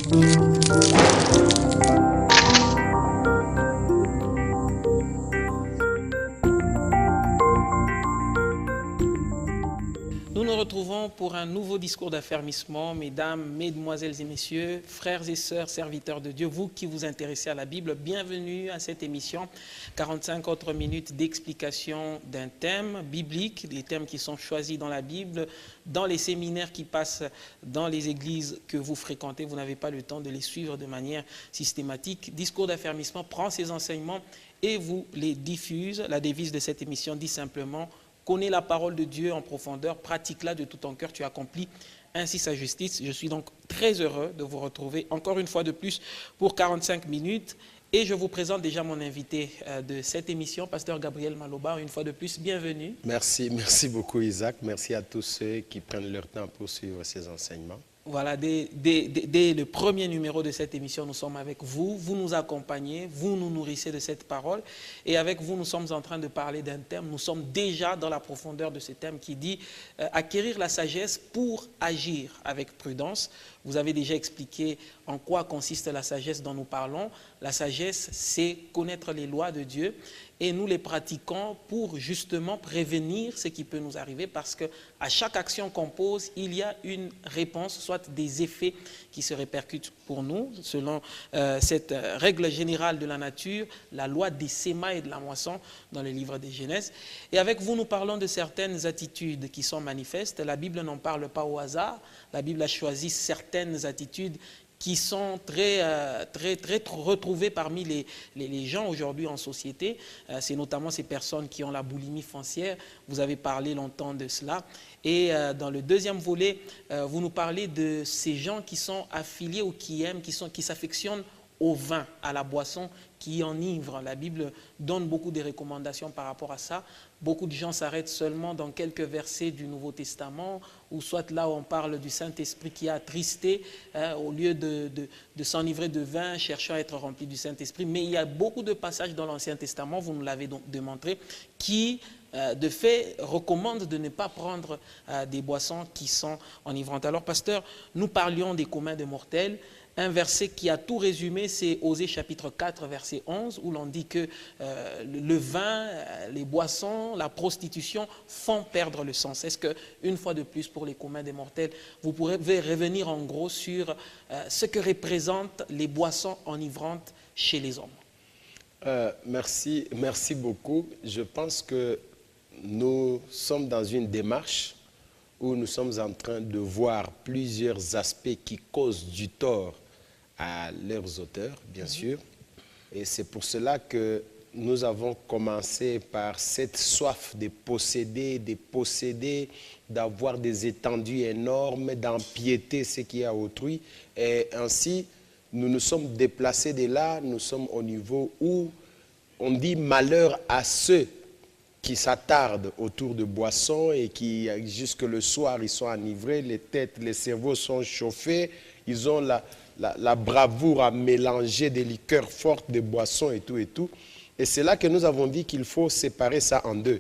Nous nous retrouvons pour un nouveau discours d'affermissement, mesdames, mesdemoiselles et messieurs, frères et sœurs, serviteurs de Dieu, vous qui vous intéressez à la Bible, bienvenue à cette émission, 45 autres minutes d'explication d'un thème biblique, des thèmes qui sont choisis dans la Bible, dans les séminaires qui passent dans les églises que vous fréquentez, vous n'avez pas le temps de les suivre de manière systématique. Discours d'affermissement prend ces enseignements et vous les diffuse. La devise de cette émission dit simplement: connais la parole de Dieu en profondeur, pratique-la de tout ton cœur, tu accomplis ainsi sa justice. Je suis donc très heureux de vous retrouver encore une fois de plus pour 45 minutes. Et je vous présente déjà mon invité de cette émission, Pasteur Gabriel Maloba, une fois de plus, bienvenue. Merci beaucoup Isaac, merci à tous ceux qui prennent leur temps pour suivre ces enseignements. Voilà, dès le premier numéro de cette émission, nous sommes avec vous. Vous nous accompagnez, vous nous nourrissez de cette parole. Et avec vous, nous sommes en train de parler d'un thème. Nous sommes déjà dans la profondeur de ce thème qui dit acquérir la sagesse pour agir avec prudence. Vous avez déjà expliqué en quoi consiste la sagesse dont nous parlons. La sagesse, c'est connaître les lois de Dieu. Et nous les pratiquons pour justement prévenir ce qui peut nous arriver, parce qu'à chaque action qu'on pose, il y a une réponse, soit des effets qui se répercutent pour nous, selon cette règle générale de la nature, la loi des sémas et de la moisson dans le livre des Genèse. Et avec vous, nous parlons de certaines attitudes qui sont manifestes. La Bible n'en parle pas au hasard. La Bible a choisi certaines attitudes qui sont très retrouvées parmi les gens aujourd'hui en société. C'est notamment ces personnes qui ont la boulimie foncière. Vous avez parlé longtemps de cela. Et dans le deuxième volet, vous nous parlez de ces gens qui sont affiliés ou qui aiment, qui s'affectionnent au vin, à la boisson qui enivre. La Bible donne beaucoup de recommandations par rapport à ça. Beaucoup de gens s'arrêtent seulement dans quelques versets du Nouveau Testament, ou soit là où on parle du Saint-Esprit qui a attristé, au lieu de s'enivrer de vin, cherchant à être rempli du Saint-Esprit. Mais il y a beaucoup de passages dans l'Ancien Testament, vous nous l'avez donc démontré, qui de fait recommandent de ne pas prendre des boissons qui sont enivrantes. Alors pasteur, nous parlions des communs des mortels. Un verset qui a tout résumé, c'est Osée chapitre 4, verset 11, où l'on dit que le vin, les boissons, la prostitution font perdre le sens. Est-ce qu'une fois de plus, pour les communs des mortels, vous pourrez revenir en gros sur ce que représentent les boissons enivrantes chez les hommes? Merci beaucoup. Je pense que nous sommes dans une démarche où nous sommes en train de voir plusieurs aspects qui causent du tort à leurs auteurs, bien sûr. Et c'est pour cela que nous avons commencé par cette soif de posséder, d'avoir des étendues énormes, d'empiéter ce qui est à autrui. Et ainsi, nous nous sommes déplacés de là, nous sommes au niveau où on dit malheur à ceux qui s'attardent autour de boissons et qui, jusque le soir, ils sont enivrés, les têtes, les cerveaux sont chauffés, ils ont la bravoure à mélanger des liqueurs fortes, des boissons et tout et tout. Et c'est là que nous avons dit qu'il faut séparer ça en deux.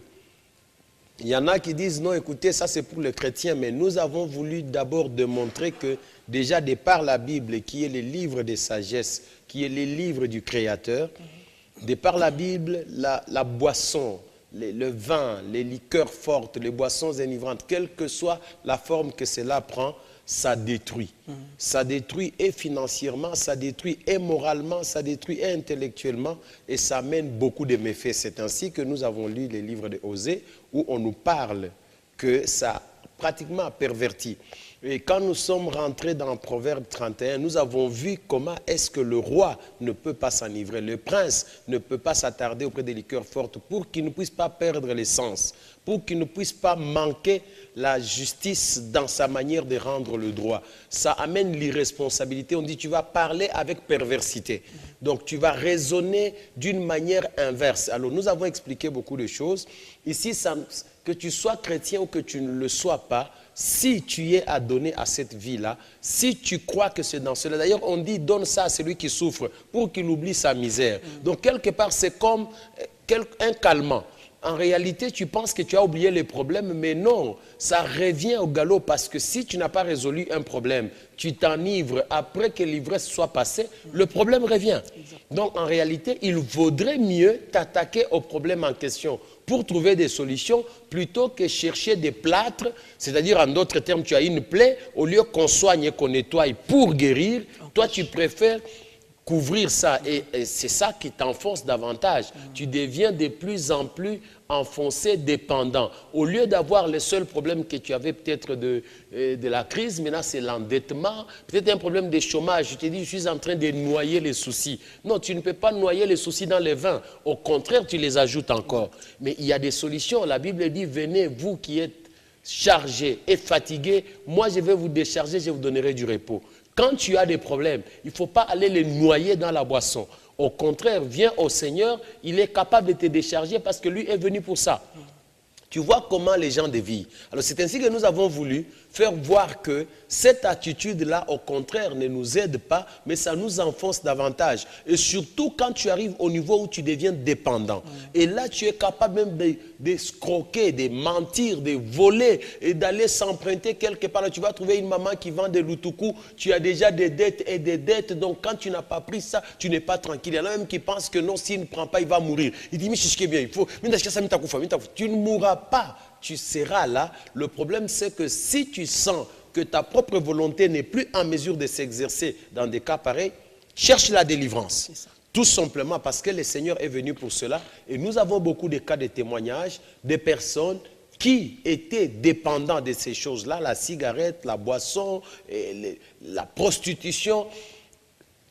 Il y en a qui disent, non, écoutez, ça c'est pour les chrétiens, mais nous avons voulu d'abord démontrer que déjà, de par la Bible, qui est le livre des sagesses, qui est le livre du Créateur, de par la Bible, la boisson, le vin, les liqueurs fortes, les boissons enivrantes, quelle que soit la forme que cela prend, ça détruit. Ça détruit et financièrement, ça détruit et moralement, ça détruit et intellectuellement, et ça amène beaucoup de méfaits. C'est ainsi que nous avons lu les livres de Osée, où on nous parle que ça pratiquement perverti. Et quand nous sommes rentrés dans Proverbe 31, nous avons vu comment est-ce que le roi ne peut pas s'enivrer, le prince ne peut pas s'attarder auprès des liqueurs fortes pour qu'il ne puisse pas perdre l'essence, pour qu'il ne puisse pas manquer la justice dans sa manière de rendre le droit. Ça amène l'irresponsabilité. On dit tu vas parler avec perversité. Donc tu vas raisonner d'une manière inverse. Alors nous avons expliqué beaucoup de choses. Ici, que tu sois chrétien ou que tu ne le sois pas, si tu es à donner à cette vie-là, si tu crois que c'est dans cela. D'ailleurs, on dit donne ça à celui qui souffre pour qu'il oublie sa misère. Donc quelque part, c'est comme un calmant. en réalité, tu penses que tu as oublié les problèmes, mais non, ça revient au galop parce que si tu n'as pas résolu un problème, tu t'enivres, après que l'ivresse soit passée, le problème revient. Donc, en réalité, il vaudrait mieux t'attaquer au problème en question pour trouver des solutions plutôt que chercher des plâtres, c'est-à-dire en d'autres termes, tu as une plaie, au lieu qu'on soigne et qu'on nettoie pour guérir, toi tu préfères couvrir ça et c'est ça qui t'enfonce davantage. Tu deviens de plus en plus enfoncé, dépendant. Au lieu d'avoir le seul problème que tu avais peut-être de la crise, maintenant c'est l'endettement, peut-être un problème de chômage. Je te dis, je suis en train de noyer les soucis. Non, tu ne peux pas noyer les soucis dans le vin. Au contraire, tu les ajoutes encore. Mais il y a des solutions. La Bible dit, venez, vous qui êtes chargés et fatigués, moi je vais vous décharger, je vous donnerai du repos. Quand tu as des problèmes, il ne faut pas aller les noyer dans la boisson. Au contraire, viens au Seigneur, il est capable de te décharger parce que lui est venu pour ça. Tu vois comment les gens dévient. Alors c'est ainsi que nous avons voulu faire voir que cette attitude-là, au contraire, ne nous aide pas, mais ça nous enfonce davantage. Et surtout quand tu arrives au niveau où tu deviens dépendant. Et là, tu es capable même d'escroquer, de mentir, de voler et d'aller s'emprunter quelque part. Là, tu vas trouver une maman qui vend des loutoukous, tu as déjà des dettes et des dettes, donc quand tu n'as pas pris ça, tu n'es pas tranquille. Il y en a même qui pensent que non, s'il ne prend pas, il va mourir. Il dit, mais c'est ce qui est bien, il faut... Tu ne mourras pas. Tu seras là. Le problème, c'est que si tu sens que ta propre volonté n'est plus en mesure de s'exercer dans des cas pareils, cherche la délivrance. Tout simplement parce que le Seigneur est venu pour cela. Et nous avons beaucoup de cas de témoignages de personnes qui étaient dépendants de ces choses-là, la cigarette, la boisson, la prostitution.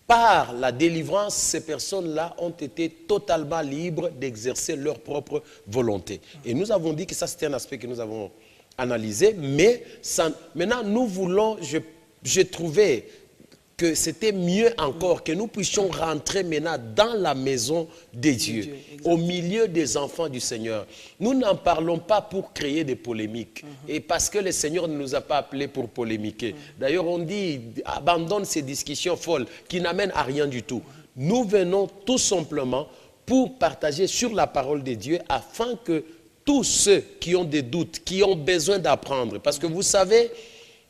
Par la délivrance, ces personnes-là ont été totalement libres d'exercer leur propre volonté. Et nous avons dit que ça, c'était un aspect que nous avons analysé. Mais ça, maintenant, nous voulons, j'ai trouvé que c'était mieux encore que nous puissions rentrer maintenant dans la maison de Dieu, au milieu des enfants du Seigneur. Nous n'en parlons pas pour créer des polémiques, et parce que le Seigneur ne nous a pas appelés pour polémiquer. D'ailleurs, on dit, abandonne ces discussions folles qui n'amènent à rien du tout. Nous venons tout simplement pour partager sur la parole de Dieu afin que tous ceux qui ont des doutes, qui ont besoin d'apprendre, parce que vous savez,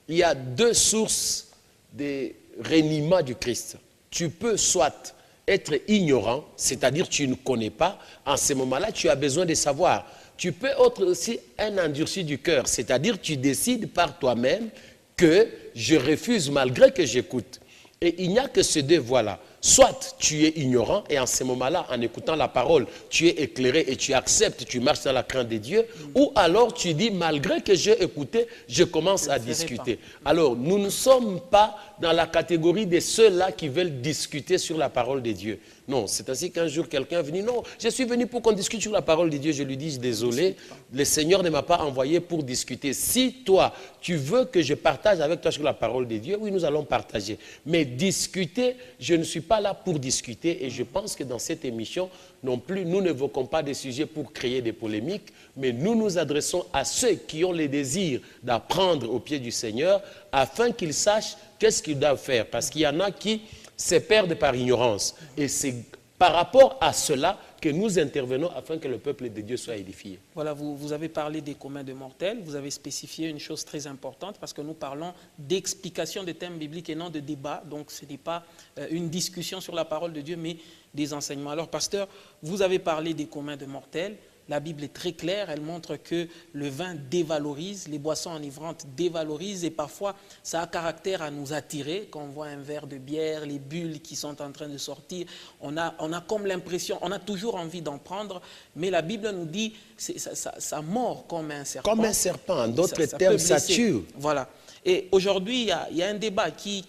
il y a deux sources de reniement du Christ. Tu peux soit être ignorant, c'est-à-dire tu ne connais pas, en ce moment-là, tu as besoin de savoir. Tu peux être aussi un endurci du cœur, c'est-à-dire tu décides par toi-même que je refuse malgré que j'écoute. Et il n'y a que ces deux voies-là. Soit tu es ignorant et en ce moment-là, en écoutant la parole, tu es éclairé et tu acceptes, tu marches dans la crainte de Dieu. Ou alors tu dis, malgré que j'ai écouté, je commence à discuter. Alors, nous ne sommes pas dans la catégorie de ceux-là qui veulent discuter sur la parole de Dieu. Non, c'est ainsi qu'un jour quelqu'un est venu, non, je suis venu pour qu'on discute sur la parole de Dieu. Je lui dis, désolé, le Seigneur ne m'a pas envoyé pour discuter. Si toi, tu veux que je partage avec toi sur la parole de Dieu, oui, nous allons partager. Mais discuter, je ne suis pas là pour discuter et je pense que dans cette émission, non plus, nous n'évoquons pas des sujets pour créer des polémiques, mais nous nous adressons à ceux qui ont le désir d'apprendre au pied du Seigneur afin qu'ils sachent qu'est-ce qu'ils doivent faire. Parce qu'il y en a qui se perdent par ignorance. Et c'est par rapport à cela que nous intervenons afin que le peuple de Dieu soit édifié. Voilà, vous avez parlé des communs de mortels, vous avez spécifié une chose très importante parce que nous parlons d'explication des thèmes bibliques et non de débat. Donc ce n'est pas une discussion sur la parole de Dieu, mais des enseignements. Alors pasteur, vous avez parlé des communs de mortels. La Bible est très claire, elle montre que le vin dévalorise, les boissons enivrantes dévalorisent et parfois ça a caractère à nous attirer. Quand on voit un verre de bière, les bulles qui sont en train de sortir, on a comme l'impression, on a toujours envie d'en prendre, mais la Bible nous dit ça mord comme un serpent. Comme un serpent, en d'autres termes, ça tue. Voilà. Et aujourd'hui, il y a un débat qui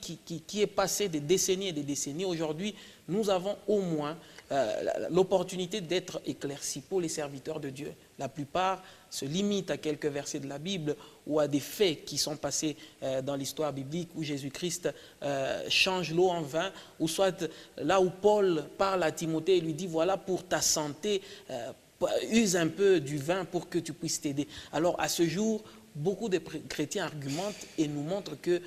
est passé des décennies et des décennies. Aujourd'hui, nous avons au moins l'opportunité d'être éclaircis pour les serviteurs de Dieu. La plupart se limitent à quelques versets de la Bible ou à des faits qui sont passés dans l'histoire biblique où Jésus-Christ change l'eau en vin, ou soit là où Paul parle à Timothée et lui dit voilà pour ta santé, use un peu du vin pour que tu puisses t'aider. Alors à ce jour, beaucoup de chrétiens argumentent et nous montrent que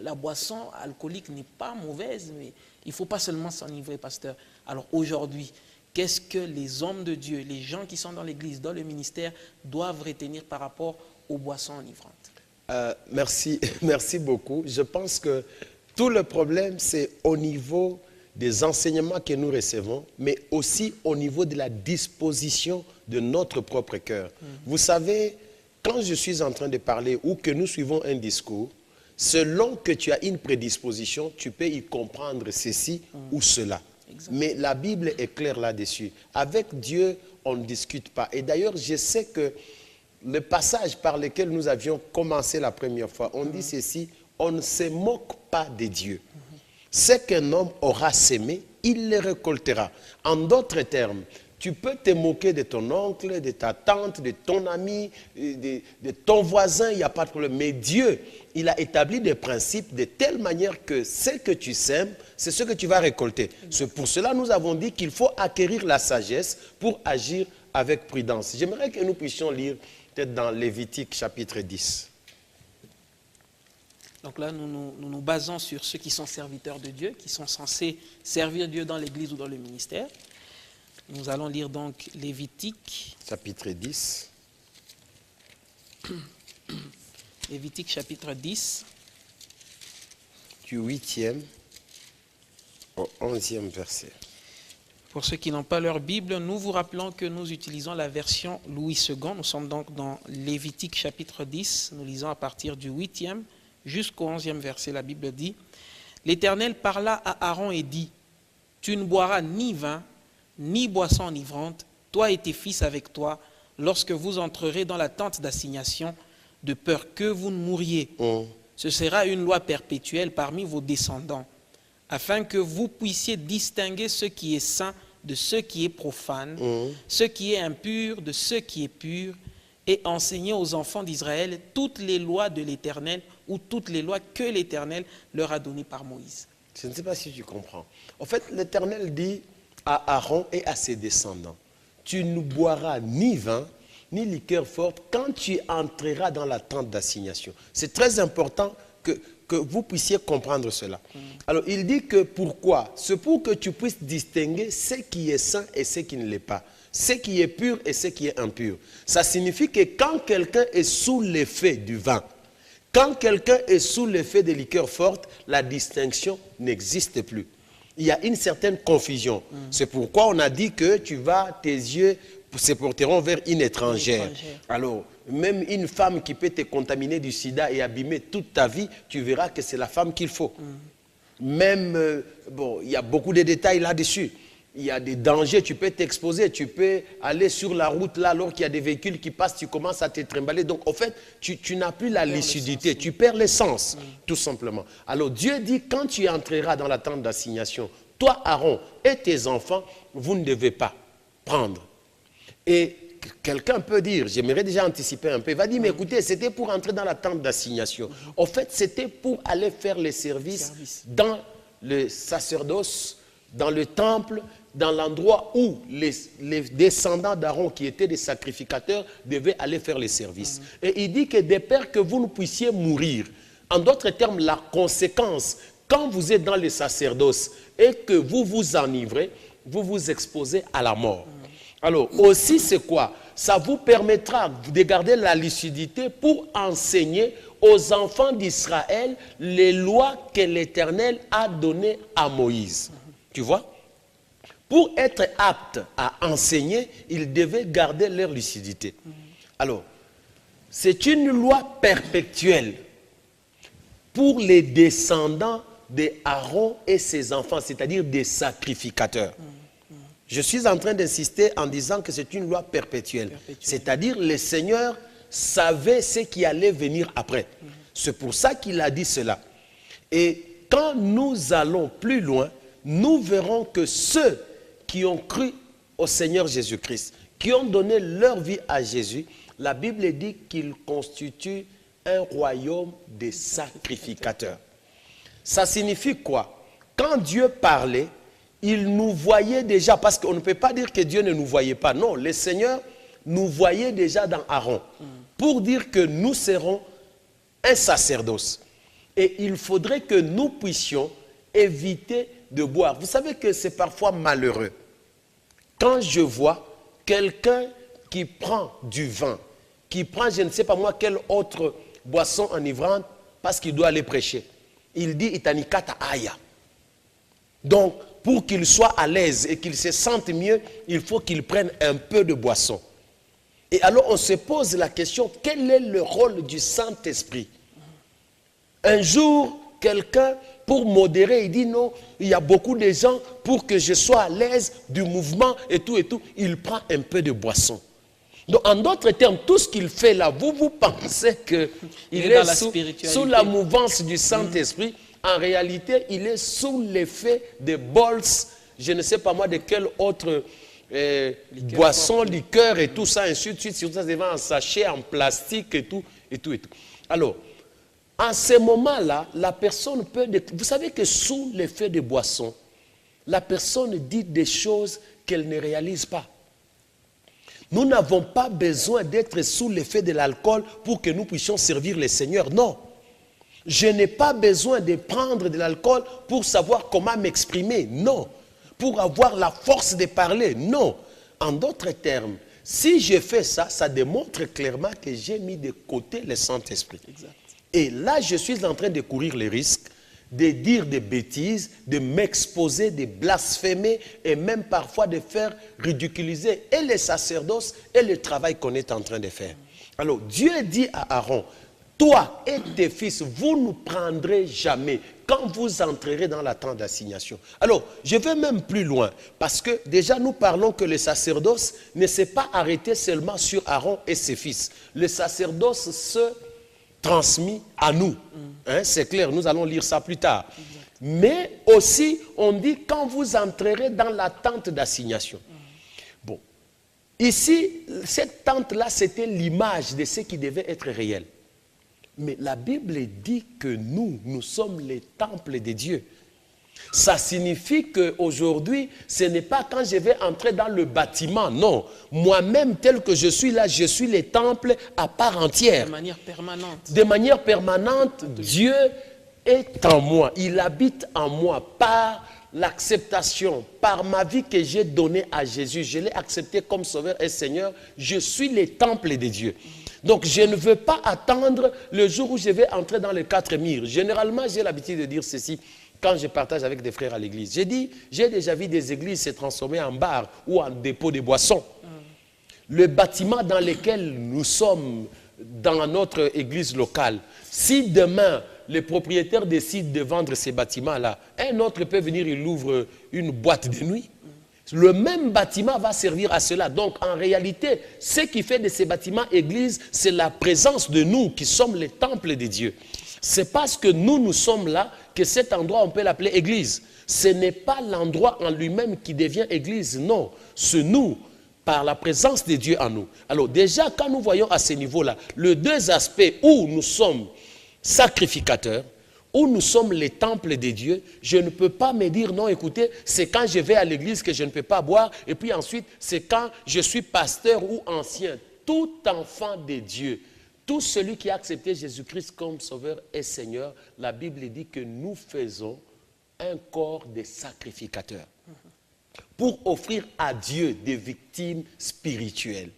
la boisson alcoolique n'est pas mauvaise, mais il ne faut pas seulement s'enivrer, pasteur. Alors aujourd'hui, qu'est-ce que les hommes de Dieu, les gens qui sont dans l'église, dans le ministère, doivent retenir par rapport aux boissons enivrantes? Merci beaucoup. Je pense que tout le problème, c'est au niveau des enseignements que nous recevons, mais aussi au niveau de la disposition de notre propre cœur. Vous savez, quand je suis en train de parler ou que nous suivons un discours, selon que tu as une prédisposition, tu peux y comprendre ceci ou cela. Exactement. Mais la Bible est claire là-dessus. Avec Dieu, on ne discute pas. Et d'ailleurs, je sais que le passage par lequel nous avions commencé la première fois, on dit ceci, on ne se moque pas de Dieu. Ce qu'un homme aura sémé, il le récoltera. En d'autres termes, tu peux te moquer de ton oncle, de ta tante, de ton ami, de ton voisin, il n'y a pas de problème. Mais Dieu, il a établi des principes de telle manière que ce que tu sèmes, c'est ce que tu vas récolter. C'est pour cela que nous avons dit qu'il faut acquérir la sagesse pour agir avec prudence. J'aimerais que nous puissions lire peut-être dans Lévitique chapitre 10. Donc là, nous nous basons sur ceux qui sont serviteurs de Dieu, qui sont censés servir Dieu dans l'église ou dans le ministère. Nous allons lire donc Lévitique. Chapitre 10. Lévitique chapitre 10. Du 8e au 11e verset. Pour ceux qui n'ont pas leur Bible, nous vous rappelons que nous utilisons la version Louis II. Nous sommes donc dans Lévitique chapitre 10. Nous lisons à partir du 8e jusqu'au 11e verset. La Bible dit, « L'Éternel parla à Aaron et dit, « Tu ne boiras ni vin, ni boisson enivrante, toi et tes fils avec toi, lorsque vous entrerez dans la tente d'assignation, de peur que vous ne mouriez. Ce sera une loi perpétuelle parmi vos descendants, afin que vous puissiez distinguer ce qui est saint de ce qui est profane, ce qui est impur de ce qui est pur, et enseigner aux enfants d'Israël toutes les lois de l'Éternel ou toutes les lois que l'Éternel leur a données par Moïse. » Je ne sais pas si tu comprends. En fait, l'Éternel dit à Aaron et à ses descendants, tu ne boiras ni vin, ni liqueur forte quand tu entreras dans la tente d'assignation. C'est très important que vous puissiez comprendre cela. Alors, il dit que pourquoi? C'est pour que tu puisses distinguer ce qui est saint et ce qui ne l'est pas. Ce qui est pur et ce qui est impur. Ça signifie que quand quelqu'un est sous l'effet du vin, quand quelqu'un est sous l'effet des liqueurs fortes, la distinction n'existe plus. Il y a une certaine confusion. C'est pourquoi on a dit que tes yeux se porteront vers une étrangère. Alors, même une femme qui peut te contaminer du sida et abîmer toute ta vie, tu verras que c'est la femme qu'il faut. Même, il y a beaucoup de détails là-dessus. Il y a des dangers, tu peux t'exposer, tu peux aller sur la route là, alors qu'il y a des véhicules qui passent, tu commences à te trimballer. Donc, en fait, tu n'as plus la lucidité, tu perds l'essence, tout simplement. Alors, Dieu dit, quand tu entreras dans la tente d'assignation, toi, Aaron, et tes enfants, vous ne devez pas prendre. Et quelqu'un peut dire, j'aimerais déjà anticiper un peu, il va dire, mais écoutez, c'était pour entrer dans la tente d'assignation. En fait, c'était pour aller faire les services dans le sacerdoce, dans le temple, dans l'endroit où les descendants d'Aaron, qui étaient des sacrificateurs, devaient aller faire les services. Et il dit que de peur que vous ne puissiez mourir. En d'autres termes, la conséquence, quand vous êtes dans le sacerdoce et que vous vous enivrez, vous vous exposez à la mort. Alors, aussi, c'est quoi? Ça vous permettra de garder la lucidité pour enseigner aux enfants d'Israël les lois que l'Éternel a données à Moïse. Tu vois? Pour être apte à enseigner, ils devaient garder leur lucidité. Alors, c'est une loi perpétuelle pour les descendants d'Aaron et ses enfants, c'est-à-dire des sacrificateurs. Je suis en train d'insister en disant que c'est une loi perpétuelle. C'est-à-dire le Seigneur savait ce qui allait venir après. C'est pour ça qu'il a dit cela. Et quand nous allons plus loin, nous verrons que ceux qui ont cru au Seigneur Jésus-Christ, qui ont donné leur vie à Jésus, la Bible dit qu'ils constituent un royaume de sacrificateurs. Ça signifie quoi? Quand Dieu parlait, il nous voyait déjà, parce qu'on ne peut pas dire que Dieu ne nous voyait pas. Non, le Seigneur nous voyait déjà dans Aaron, pour dire que nous serons un sacerdoce. Et il faudrait que nous puissions éviter de boire. Vous savez que c'est parfois malheureux. quand je vois quelqu'un qui prend du vin, qui prend je ne sais pas moi quelle autre boisson enivrante parce qu'il doit aller prêcher, il dit itanikata aya. Donc, pour qu'il soit à l'aise et qu'il se sente mieux, il faut qu'il prenne un peu de boisson. Et alors, on se pose la question, quel est le rôle du Saint-Esprit? Un jour, quelqu'un, pour modérer, il dit non, il y a beaucoup de gens, pour que je sois à l'aise du mouvement et tout, il prend un peu de boisson. Donc, en d'autres termes, tout ce qu'il fait là, vous pensez qu'il est sous la mouvance du Saint-Esprit. En réalité, il est sous l'effet des bols, je ne sais pas moi de quelle autre boisson, liqueur et tout ça, ainsi de suite. Surtout ça se vend en sachet, en plastique et tout. Alors, en ce moment-là, la personne peut... Vous savez que sous l'effet des boissons, la personne dit des choses qu'elle ne réalise pas. Nous n'avons pas besoin d'être sous l'effet de l'alcool pour que nous puissions servir le Seigneur. Non. Je n'ai pas besoin de prendre de l'alcool pour savoir comment m'exprimer. Non. Pour avoir la force de parler. Non. En d'autres termes, si je fais ça, ça démontre clairement que j'ai mis de côté le Saint-Esprit. Et là, je suis en train de courir le risque de dire des bêtises, de m'exposer, de blasphémer et même parfois de faire ridiculiser et les sacerdoces et le travail qu'on est en train de faire. Alors, Dieu dit à Aaron, toi et tes fils, vous ne prendrez jamais quand vous entrerez dans la tente d'assignation. Alors, je vais même plus loin, parce que déjà nous parlons que le sacerdoce ne s'est pas arrêté seulement sur Aaron et ses fils. Le sacerdoce se transmis à nous. Hein, c'est clair, nous allons lire ça plus tard. Mais aussi, on dit quand vous entrerez dans la tente d'assignation. Bon, ici, cette tente-là, c'était l'image de ce qui devait être réel. Mais la Bible dit que nous sommes les temples de Dieu. Ça signifie qu'aujourd'hui, ce n'est pas quand je vais entrer dans le bâtiment, non. Moi-même, tel que je suis là, je suis le temple à part entière. De manière permanente. De manière permanente, Dieu est en moi. Il habite en moi par l'acceptation, par ma vie que j'ai donnée à Jésus. Je l'ai accepté comme Sauveur et Seigneur. Je suis le temple de Dieu. Donc, je ne veux pas attendre le jour où je vais entrer dans les 4 murs. Généralement, j'ai l'habitude de dire ceci quand je partage avec des frères à l'église. J'ai dit, j'ai déjà vu des églises se transformer en bar ou en dépôt de boissons. Le bâtiment dans lequel nous sommes dans notre église locale, si demain, le propriétaire décide de vendre ces bâtiments-là, un autre peut venir, il ouvre une boîte de nuit. Le même bâtiment va servir à cela. Donc, en réalité, ce qui fait de ces bâtiments églises, c'est la présence de nous qui sommes les temples de Dieu. C'est parce que nous sommes là que cet endroit, on peut l'appeler église. Ce n'est pas l'endroit en lui-même qui devient église, non. C'est nous, par la présence de Dieu en nous. Alors, déjà, quand nous voyons à ce niveau-là, les deux aspects où nous sommes sacrificateurs, où nous sommes les temples de Dieu, je ne peux pas me dire, non, écoutez, c'est quand je vais à l'église que je ne peux pas boire, et puis ensuite, c'est quand je suis pasteur ou ancien. Tout enfant de Dieu, tout celui qui a accepté Jésus-Christ comme Sauveur et Seigneur, la Bible dit que nous faisons un corps de sacrificateurs pour offrir à Dieu des victimes spirituelles.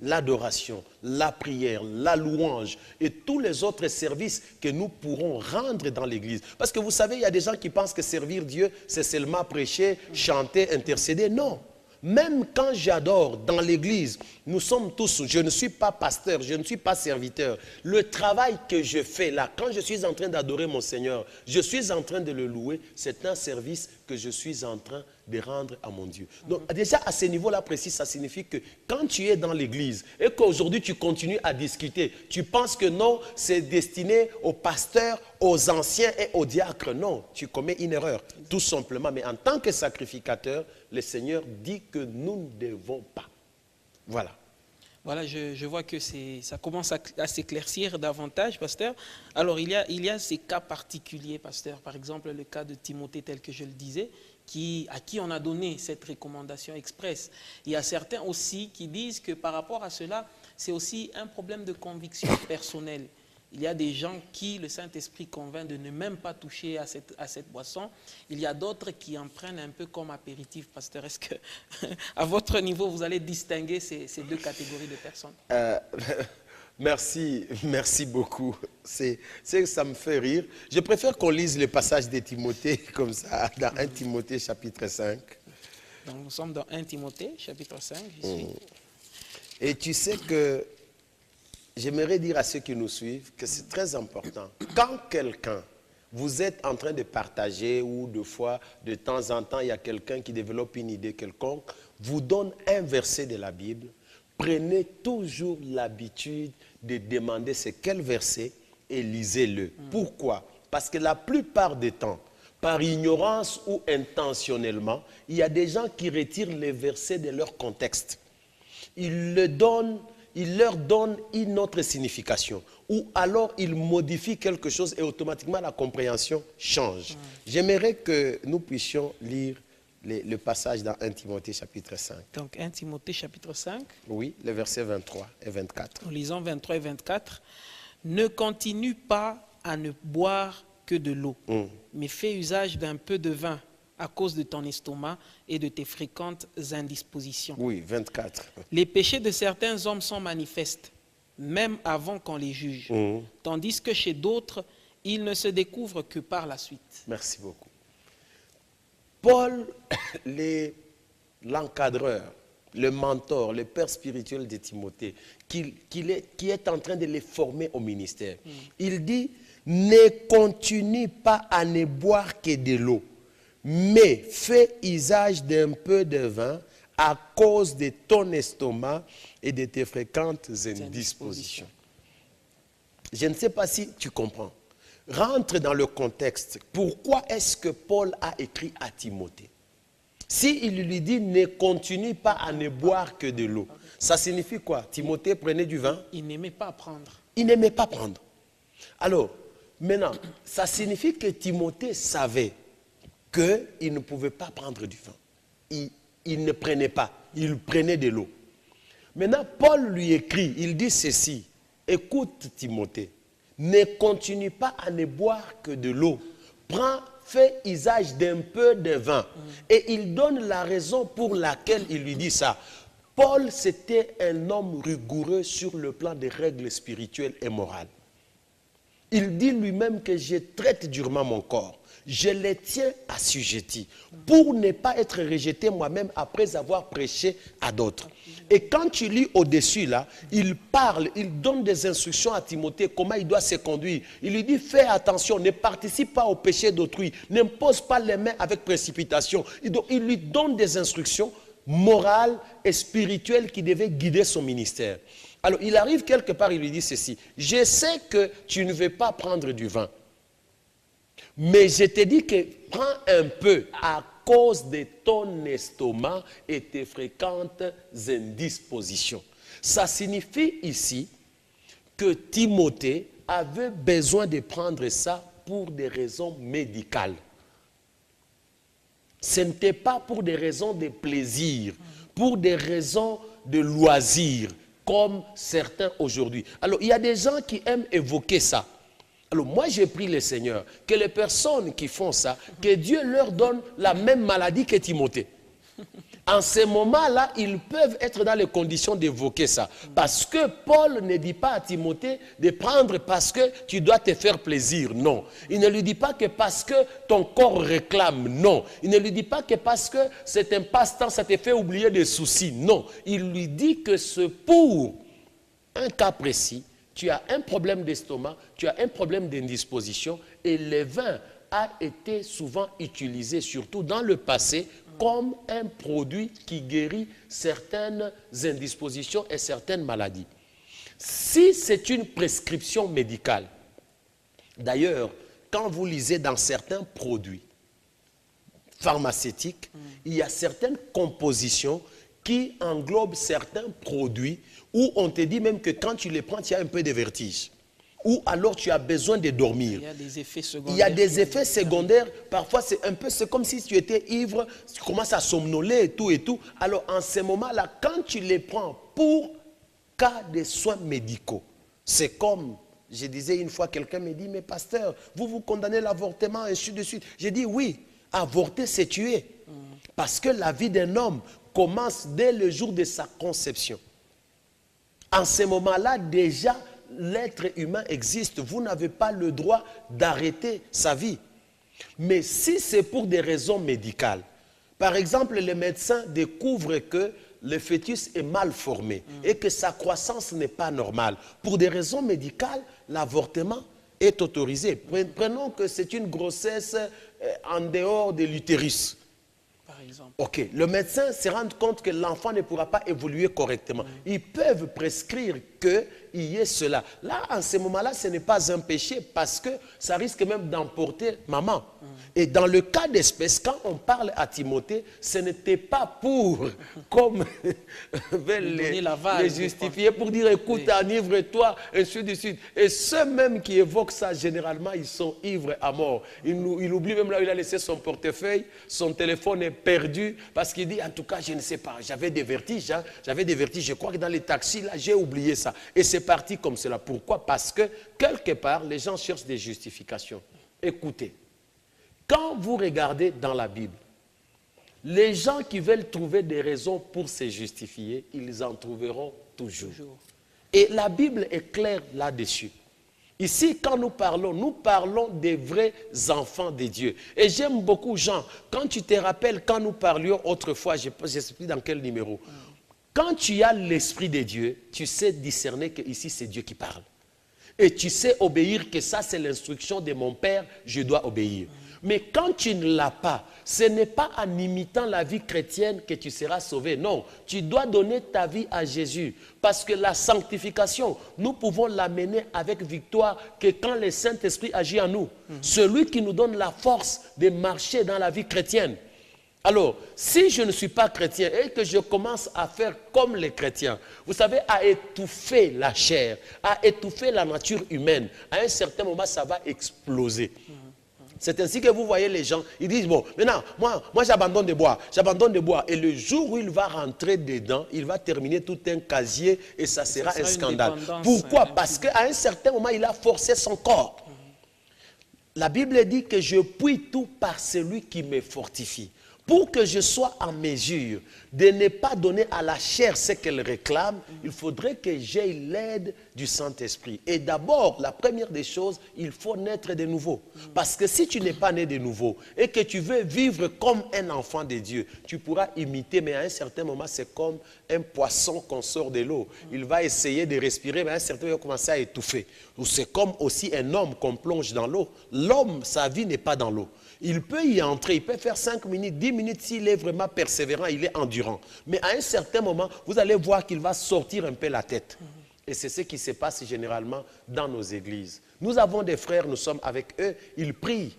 L'adoration, la prière, la louange et tous les autres services que nous pourrons rendre dans l'église. Parce que vous savez, il y a des gens qui pensent que servir Dieu, c'est seulement prêcher, chanter, intercéder. Non. Même quand j'adore dans l'église, nous sommes tous, je ne suis pas pasteur, je ne suis pas serviteur. Le travail que je fais là, quand je suis en train d'adorer mon Seigneur, je suis en train de le louer, c'est un service que je suis en train de rendre à mon Dieu. Donc déjà à ce niveau-là précis, ça signifie que quand tu es dans l'église et qu'aujourd'hui tu continues à discuter, tu penses que non, c'est destiné aux pasteurs, aux anciens et aux diacres. Non, tu commets une erreur, tout simplement. Mais en tant que sacrificateur, le Seigneur dit que nous ne devons pas. Voilà. Voilà, je vois que ça commence à s'éclaircir davantage, pasteur. Alors, il y a ces cas particuliers, pasteur. Par exemple, le cas de Timothée, tel que je le disais, à qui on a donné cette recommandation expresse. Il y a certains aussi qui disent que par rapport à cela, c'est aussi un problème de conviction personnelle. Il y a des gens qui le Saint-Esprit convainc de ne même pas toucher à cette boisson. Il y a d'autres qui en prennent un peu comme apéritif, pasteur. Est-ce que, à votre niveau, vous allez distinguer ces deux catégories de personnes? Merci beaucoup. Ça me fait rire. Je préfère qu'on lise le passage de Timothée comme ça, dans 1 Timothée chapitre 5. Donc nous sommes dans 1 Timothée chapitre 5. J'y suis. Et tu sais que j'aimerais dire à ceux qui nous suivent que c'est très important. Quand quelqu'un, vous êtes en train de partager ou de fois, de temps en temps, il y a quelqu'un qui développe une idée quelconque, vous donne un verset de la Bible, prenez toujours l'habitude de demander c'est quel verset et lisez-le. Pourquoi? Parce que la plupart des temps, par ignorance ou intentionnellement, il y a des gens qui retirent les versets de leur contexte. Ils leur donnent une autre signification. Ou alors ils modifient quelque chose et automatiquement la compréhension change. J'aimerais que nous puissions lire le passage dans 1 Timothée chapitre 5. Donc 1 Timothée chapitre 5. Oui, les versets 23 et 24. Nous lisons 23 et 24. Ne continue pas à ne boire que de l'eau, mais fais usage d'un peu de vin à cause de ton estomac et de tes fréquentes indispositions. Oui, 24. Les péchés de certains hommes sont manifestes, même avant qu'on les juge, tandis que chez d'autres, ils ne se découvrent que par la suite. Merci beaucoup. Paul, l'encadreur, le mentor, le père spirituel de Timothée, qui est en train de les former au ministère, il dit, ne continue pas à ne boire que de l'eau, mais fais usage d'un peu de vin à cause de ton estomac et de tes fréquentes indispositions. Je ne sais pas si tu comprends. Rentre dans le contexte. Pourquoi est-ce que Paul a écrit à Timothée? S'il lui dit ne continue pas à ne boire que de l'eau, ça signifie quoi? Timothée prenait du vin? Il n'aimait pas prendre. Il n'aimait pas prendre. Alors, maintenant, ça signifie que Timothée savait qu'il ne pouvait pas prendre du vin. Il ne prenait pas, il prenait de l'eau. Maintenant, Paul lui écrit, il dit ceci, écoute Timothée, ne continue pas à ne boire que de l'eau. Fais usage d'un peu de vin. Et il donne la raison pour laquelle il lui dit ça. Paul, c'était un homme rigoureux sur le plan des règles spirituelles et morales. Il dit lui-même que je traite durement mon corps. Je les tiens assujettis pour ne pas être rejeté moi-même après avoir prêché à d'autres. Et quand tu lis au-dessus là, il parle, il donne des instructions à Timothée, comment il doit se conduire. Il lui dit, fais attention, ne participe pas au péché d'autrui, n'impose pas les mains avec précipitation. Il lui donne des instructions morales et spirituelles qui devaient guider son ministère. Alors il arrive quelque part, il lui dit ceci, je sais que tu ne veux pas prendre du vin. Mais je te dis que prends un peu à cause de ton estomac et tes fréquentes indispositions. Ça signifie ici que Timothée avait besoin de prendre ça pour des raisons médicales. Ce n'était pas pour des raisons de plaisir, pour des raisons de loisir, comme certains aujourd'hui. Alors, il y a des gens qui aiment évoquer ça. Alors moi j'ai prie le Seigneur que les personnes qui font ça, que Dieu leur donne la même maladie que Timothée. En ce moment-là, ils peuvent être dans les conditions d'évoquer ça. Parce que Paul ne dit pas à Timothée de prendre parce que tu dois te faire plaisir. Non. Il ne lui dit pas que parce que ton corps réclame. Non. Il ne lui dit pas que parce que c'est un passe-temps, ça te fait oublier des soucis. Non. Il lui dit que c'est pour un cas précis. Tu as un problème d'estomac, tu as un problème d'indisposition et le vin a été souvent utilisé, surtout dans le passé, comme un produit qui guérit certaines indispositions et certaines maladies. Si c'est une prescription médicale, d'ailleurs, quand vous lisez dans certains produits pharmaceutiques, il y a certaines compositions qui englobent certains produits où on te dit même que quand tu les prends, tu as un peu de vertige. Ou alors tu as besoin de dormir. Il y a des effets secondaires. Il y a des effets secondaires. Parfois, c'est comme si tu étais ivre, tu commences à somnoler et tout et tout. Alors, en ce moment-là, quand tu les prends pour cas de soins médicaux, c'est comme Je disais une fois, quelqu'un me dit, mais pasteur, vous condamnez l'avortement, et ainsi de suite. J'ai dit, oui, avorter, c'est tuer. Parce que la vie d'un homme commence dès le jour de sa conception. En ce moment-là, déjà, l'être humain existe. Vous n'avez pas le droit d'arrêter sa vie. Mais si c'est pour des raisons médicales, par exemple, le médecin découvre que le fœtus est mal formé et que sa croissance n'est pas normale. Pour des raisons médicales, l'avortement est autorisé. Prenons que c'est une grossesse en dehors de l'utérus. Par exemple. Ok, le médecin se rend compte que l'enfant ne pourra pas évoluer correctement. Ils peuvent prescrire qu'il y ait cela. Là, en ce moment-là, ce n'est pas un péché parce que ça risque même d'emporter maman. Et dans le cas d'espèce, quand on parle à Timothée, ce n'était pas pour, comme les justifier, pour dire, écoute, enivre-toi, ainsi de suite. Et ceux même qui évoquent ça, généralement, ils sont ivres à mort. Il oublie même là où il a laissé son portefeuille, son téléphone est perdu, parce qu'il dit, en tout cas, je ne sais pas, j'avais des vertiges, hein, je crois que dans les taxis, là, j'ai oublié ça. Et c'est parti comme cela. Pourquoi? Parce que, quelque part, les gens cherchent des justifications. Écoutez. Quand vous regardez dans la Bible, les gens qui veulent trouver des raisons pour se justifier, ils en trouveront toujours. Et la Bible est claire là-dessus. Ici, quand nous parlons des vrais enfants de Dieu. Et j'aime beaucoup, Jean, quand tu te rappelles, quand nous parlions autrefois, je ne sais plus dans quel numéro, quand tu as l'Esprit de Dieu, tu sais discerner que ici c'est Dieu qui parle. Et tu sais obéir que ça c'est l'instruction de mon Père, je dois obéir. Mais quand tu ne l'as pas, ce n'est pas en imitant la vie chrétienne que tu seras sauvé. Non, tu dois donner ta vie à Jésus. Parce que la sanctification, nous pouvons l'amener avec victoire que quand le Saint-Esprit agit en nous. Celui qui nous donne la force de marcher dans la vie chrétienne. Alors, si je ne suis pas chrétien et que je commence à faire comme les chrétiens, vous savez, à étouffer la chair, à étouffer la nature humaine, à un certain moment, ça va exploser. C'est ainsi que vous voyez les gens, ils disent, bon, maintenant, moi j'abandonne de boire. Et le jour où il va rentrer dedans, il va terminer tout un casier et ça sera un scandale. Pourquoi? Parce qu'à un certain moment, il a forcé son corps. La Bible dit que je puis tout par celui qui me fortifie. Pour que je sois en mesure de ne pas donner à la chair ce qu'elle réclame, il faudrait que j'aie l'aide du Saint-Esprit. Et d'abord, la première des choses, il faut naître de nouveau. Parce que si tu n'es pas né de nouveau et que tu veux vivre comme un enfant de Dieu, tu pourras imiter, mais à un certain moment, c'est comme un poisson qu'on sort de l'eau. Il va essayer de respirer, mais à un certain moment, il va commencer à étouffer. Ou c'est comme aussi un homme qu'on plonge dans l'eau. L'homme, sa vie n'est pas dans l'eau. Il peut y entrer, il peut faire 5 minutes, 10 minutes, s'il est vraiment persévérant, il est endurant. Mais à un certain moment, vous allez voir qu'il va sortir un peu la tête. Et c'est ce qui se passe généralement dans nos églises. Nous avons des frères, nous sommes avec eux, ils prient.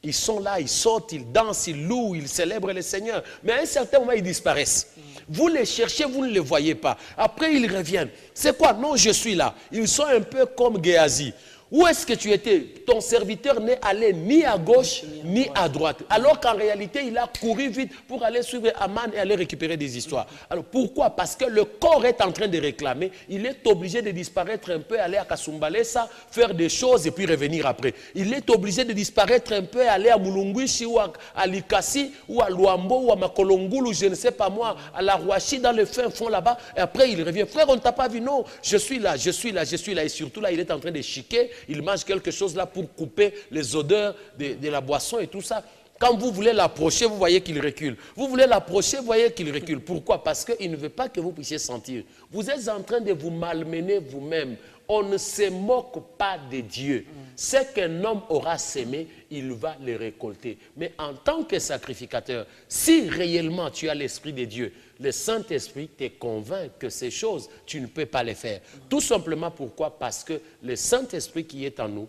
Ils sont là, ils sautent, ils dansent, ils louent, ils célèbrent le Seigneur. Mais à un certain moment, ils disparaissent. Vous les cherchez, vous ne les voyez pas. Après, ils reviennent. C'est quoi? Non, je suis là. Ils sont un peu comme Géasi. Où est-ce que tu étais? Ton serviteur n'est allé ni à gauche ni à droite. Alors qu'en réalité, il a couru vite pour aller suivre Aman et aller récupérer des histoires. Alors pourquoi? Parce que le corps est en train de réclamer. Il est obligé de disparaître un peu, aller à Kasumbalesa, faire des choses et puis revenir après. Il est obligé de disparaître un peu, aller à Mulunguishi ou à Likasi ou à Luambo ou à Makolongulu, je ne sais pas moi, à la Rouachi, dans le fin fond là-bas. Et après, il revient. Frère, on ne t'a pas vu? Non, je suis là, je suis là, je suis là. Et surtout là, il est en train de chiquer. Il mange quelque chose là pour couper les odeurs de la boisson et tout ça. Quand vous voulez l'approcher, vous voyez qu'il recule. Vous voulez l'approcher, vous voyez qu'il recule. Pourquoi? Parce qu'il ne veut pas que vous puissiez sentir. Vous êtes en train de vous malmener vous-même. On ne se moque pas de Dieu. Ce qu'un homme aura sémé, il va le récolter. Mais en tant que sacrificateur, si réellement tu as l'Esprit de Dieu, le Saint-Esprit te convainc que ces choses, tu ne peux pas les faire. Tout simplement pourquoi? Parce que le Saint-Esprit qui est en nous,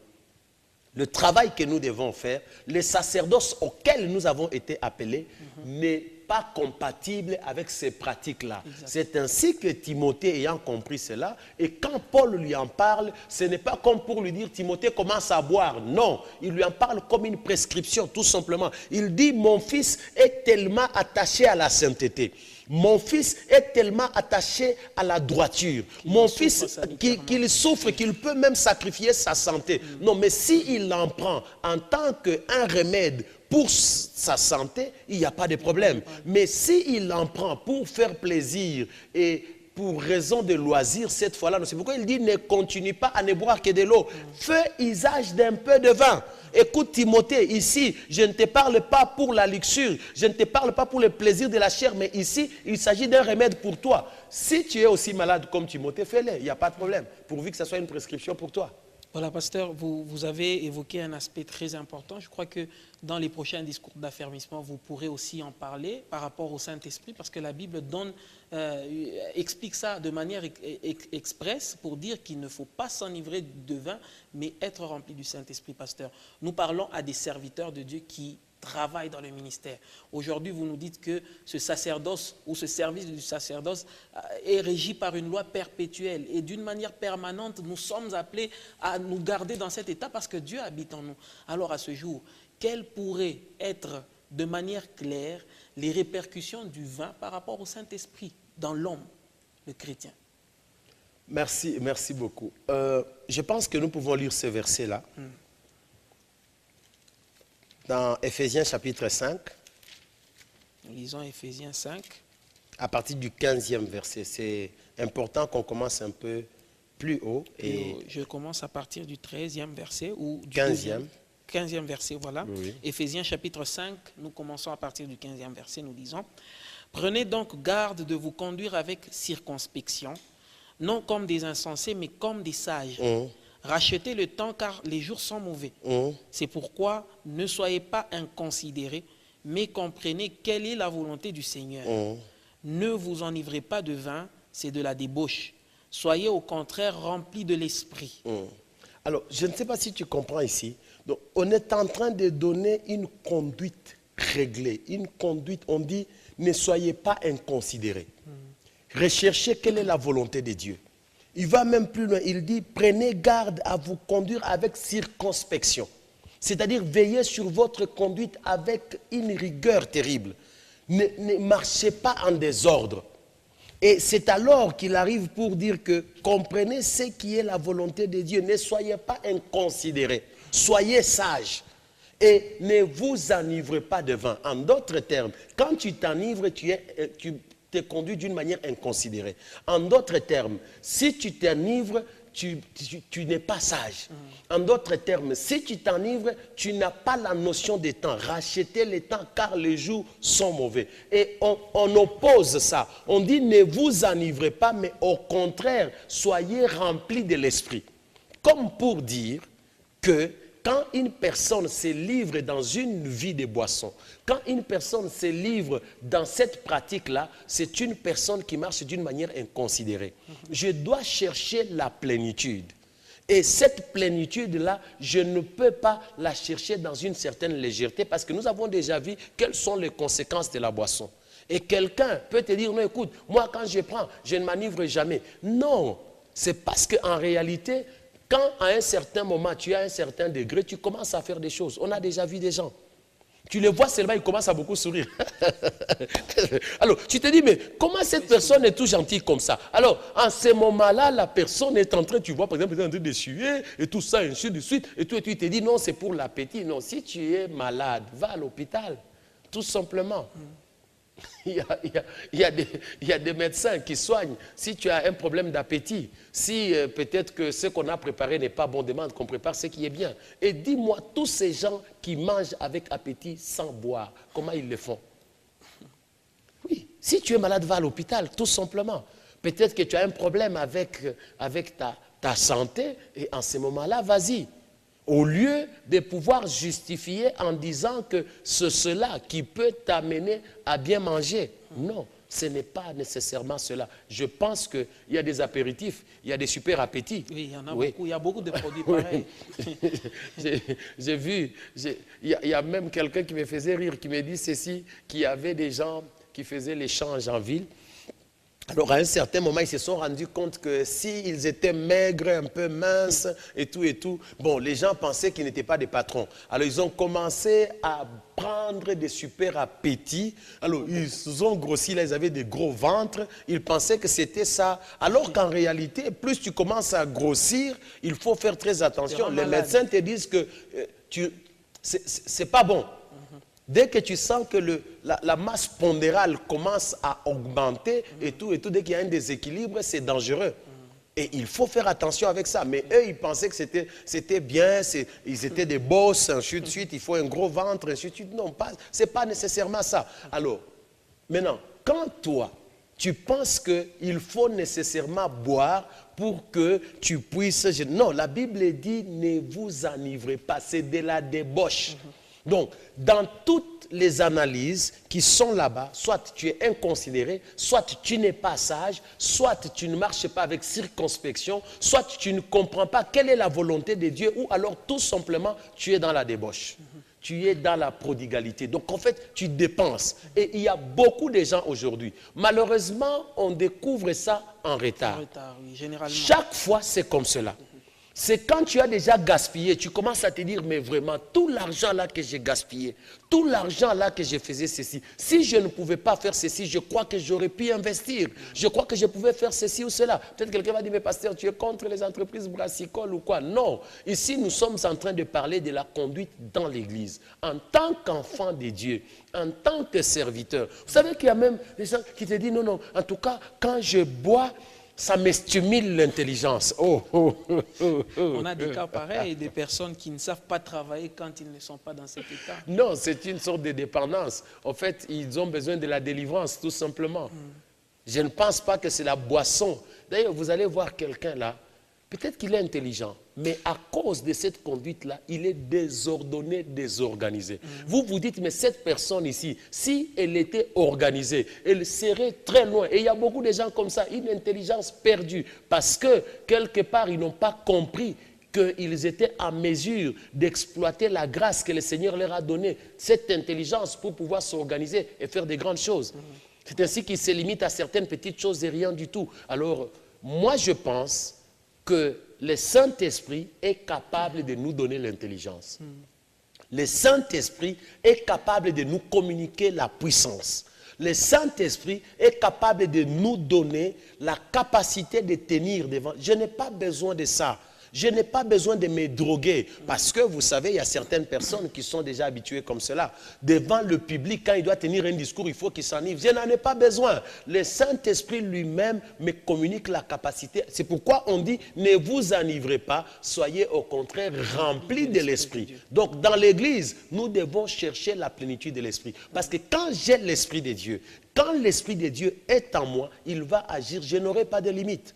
le travail que nous devons faire, le sacerdoce auquel nous avons été appelés, n'est pas compatible avec ces pratiques-là. C'est ainsi que Timothée, ayant compris cela, et quand Paul lui en parle, ce n'est pas comme pour lui dire « Timothée, commence à boire ». Non, il lui en parle comme une prescription, tout simplement. Il dit « Mon fils est tellement attaché à la sainteté. Mon fils est tellement attaché à la droiture. Mon fils, qu'il souffre, qu'il peut même sacrifier sa santé. Non, mais s'il en prend en tant qu'un remède pour sa santé, il n'y a pas de problème. Mais s'il en prend pour faire plaisir et pour raison de loisir, cette fois-là, c'est pourquoi il dit ne continue pas à ne boire que de l'eau. Fais usage d'un peu de vin. Écoute Timothée, ici, je ne te parle pas pour la luxure, je ne te parle pas pour le plaisir de la chair, mais ici, il s'agit d'un remède pour toi. Si tu es aussi malade comme Timothée, fais-le, il n'y a pas de problème, pourvu que ce soit une prescription pour toi. Voilà, pasteur, vous avez évoqué un aspect très important. Je crois que dans les prochains discours d'affermissement, vous pourrez aussi en parler par rapport au Saint-Esprit, parce que la Bible explique ça de manière expresse pour dire qu'il ne faut pas s'enivrer de vin, mais être rempli du Saint-Esprit, pasteur. Nous parlons à des serviteurs de Dieu qui travaillent dans le ministère. Aujourd'hui, vous nous dites que ce sacerdoce ou ce service du sacerdoce est régi par une loi perpétuelle et d'une manière permanente, nous sommes appelés à nous garder dans cet état parce que Dieu habite en nous. Alors à ce jour, quelles pourraient être de manière claire les répercussions du vin par rapport au Saint-Esprit dans l'homme, le chrétien? Merci beaucoup. Je pense que nous pouvons lire ce verset-là. Dans Éphésiens chapitre 5. Nous lisons Éphésiens 5. À partir du 15e verset. C'est important qu'on commence un peu plus haut. Et je commence à partir du 13e verset. Ou du 15e. 15e verset, voilà. Oui. Éphésiens chapitre 5, nous commençons à partir du 15e verset, nous disons « Prenez donc garde de vous conduire avec circonspection, non comme des insensés, mais comme des sages. Rachetez le temps car les jours sont mauvais. C'est pourquoi ne soyez pas inconsidérés, mais comprenez quelle est la volonté du Seigneur. Ne vous enivrez pas de vin, c'est de la débauche. Soyez au contraire remplis de l'esprit. » Alors, je ne sais pas si tu comprends ici. Donc, on est en train de donner une conduite réglée. Une conduite, on dit, ne soyez pas inconsidérés. Recherchez quelle est la volonté de Dieu. Il va même plus loin, il dit, prenez garde à vous conduire avec circonspection. C'est-à-dire, veillez sur votre conduite avec une rigueur terrible. Ne marchez pas en désordre. Et c'est alors qu'il arrive pour dire que comprenez ce qui est la volonté de Dieu. Ne soyez pas inconsidérés. Soyez sages. Et ne vous enivrez pas de vin. En d'autres termes, quand tu t'enivres, tu te conduis d'une manière inconsidérée. En d'autres termes, si tu t'enivres, tu n'es pas sage. En d'autres termes, si tu t'enivres, tu n'as pas la notion des temps. Rachetez les temps car les jours sont mauvais. Et on oppose ça. On dit ne vous enivrez pas, mais au contraire, soyez remplis de l'esprit. Comme pour dire que quand une personne se livre dans une vie de boisson, quand une personne se livre dans cette pratique-là, c'est une personne qui marche d'une manière inconsidérée. Je dois chercher la plénitude. Et cette plénitude-là, je ne peux pas la chercher dans une certaine légèreté parce que nous avons déjà vu quelles sont les conséquences de la boisson. Et quelqu'un peut te dire, non, écoute, moi quand je prends, je ne m'enivre jamais. Non, c'est parce qu'en réalité, quand à un certain moment, tu as un certain degré, tu commences à faire des choses. On a déjà vu des gens. Tu les vois seulement, ils commencent à beaucoup sourire. Alors, tu te dis, mais comment cette personne est tout gentille comme ça? Alors, en ce moment-là, la personne est en train, tu vois, par exemple, elle est en train de suer et tout ça, ainsi de suite. Et toi, tu te dis, non, c'est pour l'appétit. Non, si tu es malade, va à l'hôpital, tout simplement. Il y a des médecins qui soignent. Si tu as un problème d'appétit, si peut-être que ce qu'on a préparé n'est pas bon, demande qu'on prépare ce qui est bien. Et dis-moi, tous ces gens qui mangent avec appétit sans boire, comment ils le font? Oui, si tu es malade, va à l'hôpital, tout simplement. Peut-être que tu as un problème avec ta santé, et en ce moment-là, vas-y. Au lieu de pouvoir justifier en disant que c'est cela qui peut t'amener à bien manger. Non, ce n'est pas nécessairement cela. Je pense qu'il y a des apéritifs, il y a des super appétits. Oui, il y en a beaucoup. Il y a beaucoup de produits pareils. J'ai vu, il y a même quelqu'un qui me faisait rire, qui me dit ceci, qu'il y avait des gens qui faisaient l'échange en ville. Alors, à un certain moment, ils se sont rendus compte que s'ils étaient maigres, un peu minces et tout, bon, les gens pensaient qu'ils n'étaient pas des patrons. Alors, ils ont commencé à prendre des super appétits. Alors, ils ont grossi, là, ils avaient des gros ventres. Ils pensaient que c'était ça. Alors qu'en réalité, plus tu commences à grossir, il faut faire très attention. Les médecins te disent que c'est pas bon. Dès que tu sens que la masse pondérale commence à augmenter et tout, dès qu'il y a un déséquilibre, c'est dangereux. Et il faut faire attention avec ça. Mais eux, ils pensaient que c'était bien, ils étaient des boss, ainsi de suite, il faut un gros ventre, ainsi de suite. Non, ce n'est pas nécessairement ça. Alors, maintenant, quand toi, tu penses qu'il faut nécessairement boire pour que tu puisses... Non, la Bible dit, ne vous enivrez pas, c'est de la débauche. Donc, dans toutes les analyses qui sont là-bas, soit tu es inconsidéré, soit tu n'es pas sage, soit tu ne marches pas avec circonspection, soit tu ne comprends pas quelle est la volonté de Dieu, ou alors tout simplement tu es dans la débauche. Tu es dans la prodigalité. Donc en fait, tu dépenses. Et il y a beaucoup de gens aujourd'hui. Malheureusement, on découvre ça en retard. Oui, généralement. Chaque fois, c'est comme cela. C'est quand tu as déjà gaspillé, tu commences à te dire, mais vraiment, tout l'argent là que j'ai gaspillé, tout l'argent là que je faisais ceci, si je ne pouvais pas faire ceci, je crois que j'aurais pu investir. Je crois que je pouvais faire ceci ou cela. Peut-être quelqu'un va dire, mais pasteur, tu es contre les entreprises brassicoles ou quoi? Non. Ici, nous sommes en train de parler de la conduite dans l'église. En tant qu'enfant de Dieu, en tant que serviteur. Vous savez qu'il y a même des gens qui te disent, non, non, en tout cas, quand je bois, ça me stimule l'intelligence. On a des cas pareils, des personnes qui ne savent pas travailler quand ils ne sont pas dans cet état. Non, c'est une sorte de dépendance. En fait, ils ont besoin de la délivrance, tout simplement. Je ne pense pas que c'est la boisson. D'ailleurs, vous allez voir quelqu'un là, peut-être qu'il est intelligent, mais à cause de cette conduite-là, il est désordonné, désorganisé. Vous vous dites, mais cette personne ici, si elle était organisée, elle serait très loin. Et il y a beaucoup de gens comme ça, une intelligence perdue, parce que quelque part, ils n'ont pas compris qu'ils étaient en mesure d'exploiter la grâce que le Seigneur leur a donnée, cette intelligence pour pouvoir s'organiser et faire des grandes choses. C'est ainsi qu'ils se limitent à certaines petites choses et rien du tout. Alors, moi je pense que le Saint-Esprit est capable de nous donner l'intelligence. Le Saint-Esprit est capable de nous communiquer la puissance. Le Saint-Esprit est capable de nous donner la capacité de tenir devant. Je n'ai pas besoin de ça. Je n'ai pas besoin de me droguer. Parce que vous savez, il y a certaines personnes qui sont déjà habituées comme cela. Devant le public, quand il doit tenir un discours, il faut qu'il s'enivre. Je n'en ai pas besoin. Le Saint-Esprit lui-même me communique la capacité. C'est pourquoi on dit, ne vous enivrez pas, soyez au contraire remplis de l'Esprit. Donc dans l'Église, nous devons chercher la plénitude de l'Esprit. Parce que quand j'ai l'Esprit de Dieu, quand l'Esprit de Dieu est en moi, il va agir, je n'aurai pas de limites.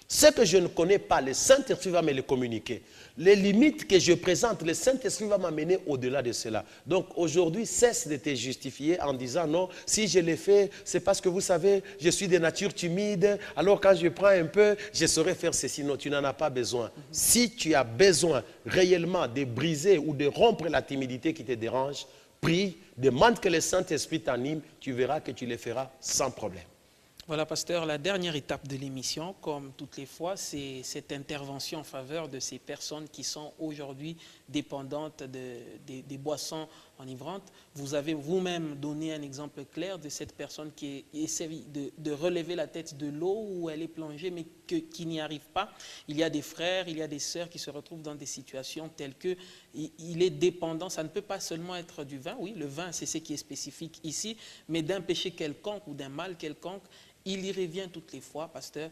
Ce que je ne connais pas, le Saint-Esprit va me le communiquer. Les limites que je présente, le Saint-Esprit va m'amener au-delà de cela. Donc aujourd'hui, cesse de te justifier en disant non, si je l'ai fait, c'est parce que vous savez, je suis de nature timide, alors quand je prends un peu, je saurais faire ceci. Non, tu n'en as pas besoin. Si tu as besoin réellement de briser ou de rompre la timidité qui te dérange, prie, demande que le Saint-Esprit t'anime, tu verras que tu le feras sans problème. Voilà, pasteur, la dernière étape de l'émission, comme toutes les fois, c'est cette intervention en faveur de ces personnes qui sont aujourd'hui dépendantes des boissons enivrantes. Vous avez vous-même donné un exemple clair de cette personne qui essaie de relever la tête de l'eau où elle est plongée, mais qui n'y arrive pas. Il y a des frères, il y a des sœurs qui se retrouvent dans des situations telles que il est dépendant. Ça ne peut pas seulement être du vin. Oui, le vin, c'est ce qui est spécifique ici, mais d'un péché quelconque ou d'un mal quelconque. Il y revient toutes les fois, pasteur.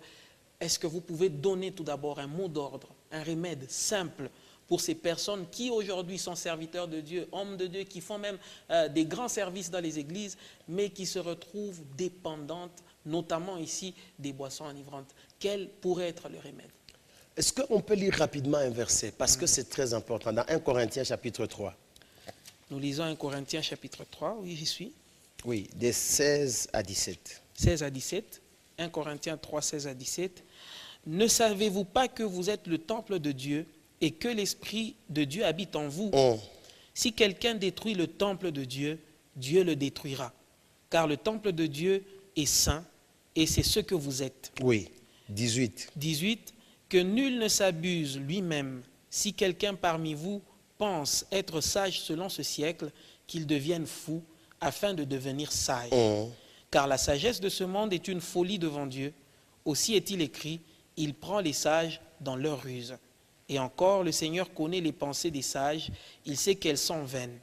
Est-ce que vous pouvez donner tout d'abord un mot d'ordre, un remède simple pour ces personnes qui aujourd'hui sont serviteurs de Dieu, hommes de Dieu, qui font même des grands services dans les églises, mais qui se retrouvent dépendantes, notamment ici, des boissons enivrantes? Quel pourrait être le remède? Est-ce qu'on peut lire rapidement un verset? Parce que c'est très important. Dans 1 Corinthiens chapitre 3. Nous lisons 1 Corinthiens chapitre 3. Oui, j'y suis. Oui, de 16 à 17. 16 à 17, 1 Corinthiens 3, 16 à 17. Ne savez-vous pas que vous êtes le temple de Dieu et que l'Esprit de Dieu habite en vous? Si quelqu'un détruit le temple de Dieu, Dieu le détruira. car le temple de Dieu est saint, et c'est ce que vous êtes. Oui, 18. 18. Que nul ne s'abuse lui-même. Si quelqu'un parmi vous pense être sage selon ce siècle, qu'il devienne fou, afin de devenir sage. Car la sagesse de ce monde est une folie devant Dieu. Aussi est-il écrit, il prend les sages dans leur ruse. Et encore, le Seigneur connaît les pensées des sages, il sait qu'elles sont vaines.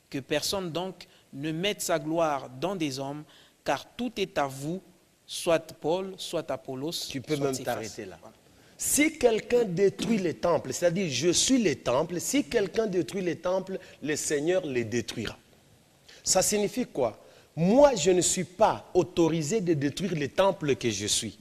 Que personne donc ne mette sa gloire dans des hommes, car tout est à vous, soit Paul, soit Apollos. Tu peux soit même Céphas. t'arrêter là. Si quelqu'un détruit les temples, c'est-à-dire je suis les temples, si quelqu'un détruit les temples, le Seigneur les détruira. Ça signifie quoi? Moi, je ne suis pas autorisé de détruire les temples que je suis.